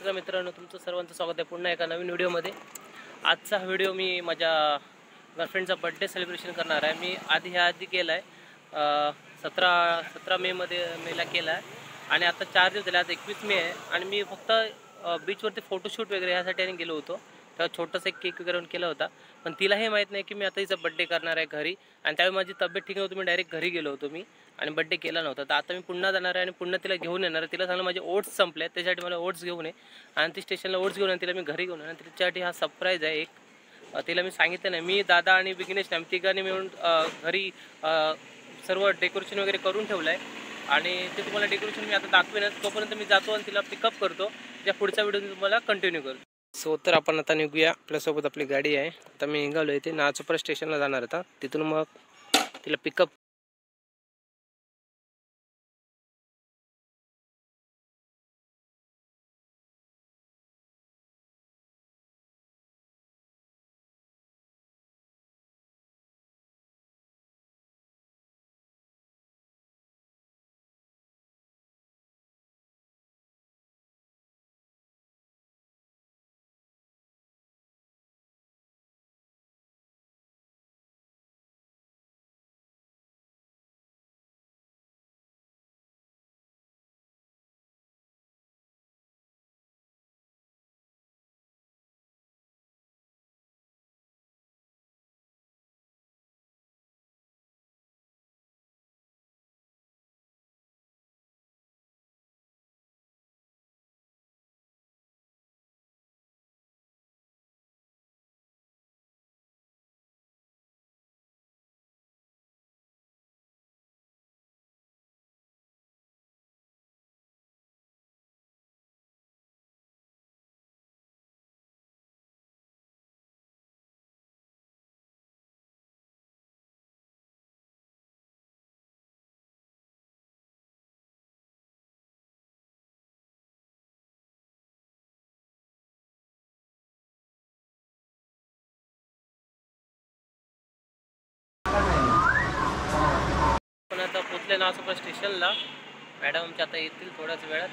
नमस्कार मित्रांनो, तुमचं सर्वांचं स्वागत आहे पुन्हा एका नवीन व्हिडिओमध्ये। आजचा व्हिडिओ मी माझ्या गर्लफ्रेंडचा बर्थडे सेलिब्रेशन करणार आहे। मी आधी केला आहे 17 मेला केला आहे आणि आता 4 दिवस झाले। आज 21 मे आहे आणि मी फक्त बीचवरती फोटोशूट वगैरे यासाठी गेलो होतो। तेव्हा छोटासा एक केक वगैरे केला होता, पण तिला हे माहीत नाही की मी आता हिचा बर्थडे करणार आहे घरी। आणि त्यावेळी माझी तब्येत ठीक नव्हती, मी डायरेक्ट घरी गेलो होतो मी आणि बर्थडे केला नव्हता। तर आता मी पुन्हा जाणार आहे आणि पुन्हा तिला घेऊन येणार आहे। तिला सांगलं माझे ओट्स संपले, त्याच्यासाठी मला ओट्स घेऊन ये आणि ती स्टेशनला ओट्स घेऊन तिला मी घरी घेऊन येणार। तिच्यासाठी हा सरप्राईज आहे एक। तिला मी सांगितलं नाही, मी दादा आणि विघ्नेश आम्ही तिघांनी मिळून घरी सर्व डेकोरेशन वगैरे करून ठेवलं आहे आणि ते तुम्हाला डेकोरेशन मी आता दाखवेनच। तोपर्यंत मी जातो आणि तिला पिकअप करतो। त्या पुढचा व्हिडिओ मी तुम्हाला कंटिन्यू करतो। सो तर आपण आता निघूया, आपल्यासोबत आपली गाडी आहे। आता मी निघालो आहे, ते नाचोपरा स्टेशनला जाणार आता, तिथून मग तिला पिकअप पण आता पोचले नाचोपरा स्टेशनला। मॅडम आमच्या आता येतील थोड्याच वेळात।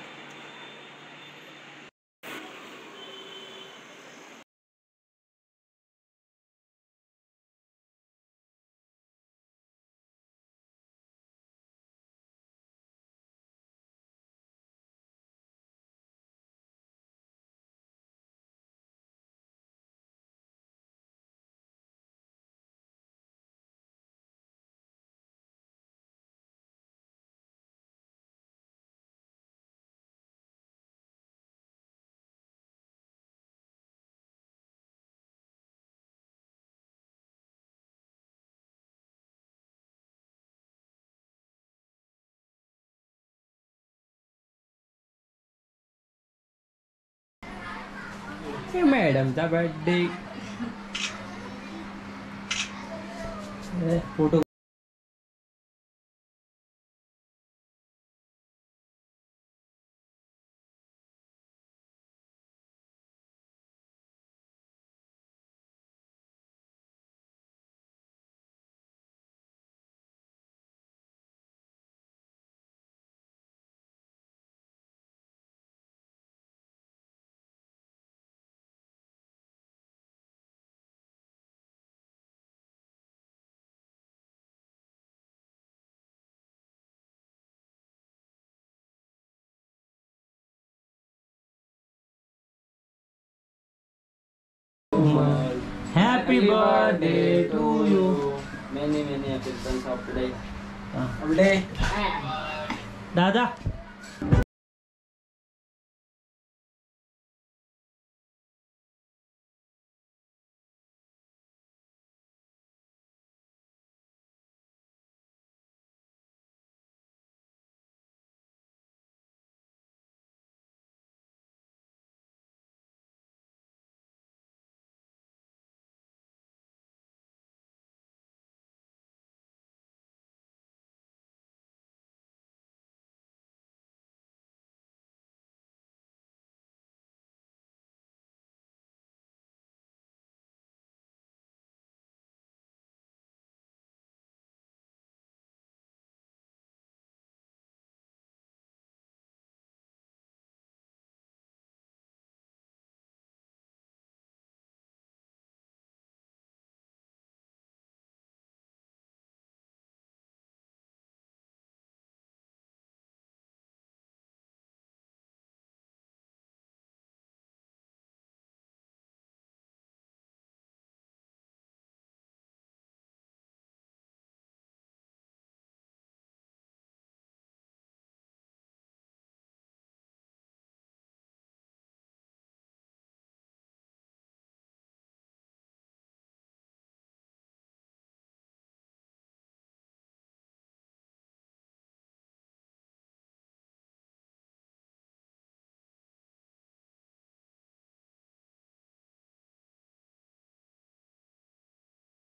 मॅडमचा birthday photo Happy birthday to you. Many happy returns of today. Dadah.